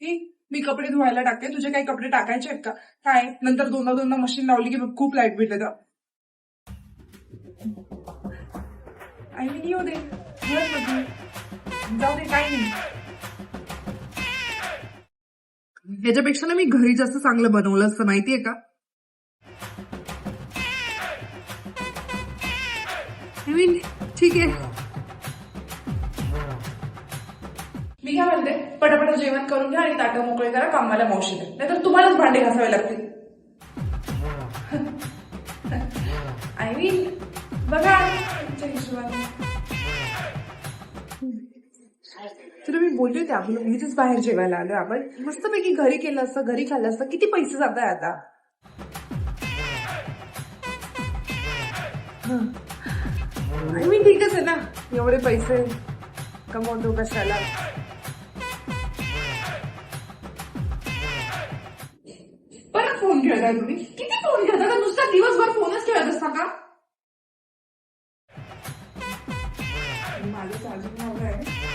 की मी कपडे धुवायला टाकते, तुझे काही कपडे टाकायचे आहेत का? काय नंतर दोनदा दोनदा मशीन लावली की खूप लाईट बिल येतं. आई मी येऊ दे, जाऊ दे, काय नाही. ह्याच्यापेक्षा ना मी घरी जास्त चांगलं बनवलं असतं, माहितीये का? आय मीन ठीक आहे. मी काय म्हणते, पटापट जेवण करून घ्या आणि ताटं मोकळे करा, कामाला मावशी द्या, नाहीतर तुम्हालाच भांडे घासावे लागतील. आय मीन बघा तुमच्या हिशोबाने. तुला मी बोलली होती आपण इथेच बाहेर जेवायला आलो, आपण मस्तपैकी घरी केलं असतं, घरी खाल्लं असतं. किती पैसे जात आहे आता. आय मीन ठीकच आहे ना, एवढे पैसे कमवतो कशाला. परत फोन खेळताय तुम्ही, किती फोन खेळता का? नुसता दिवसभर फोनच खेळत असता का? माझं चार्जिंग लावलं आहे.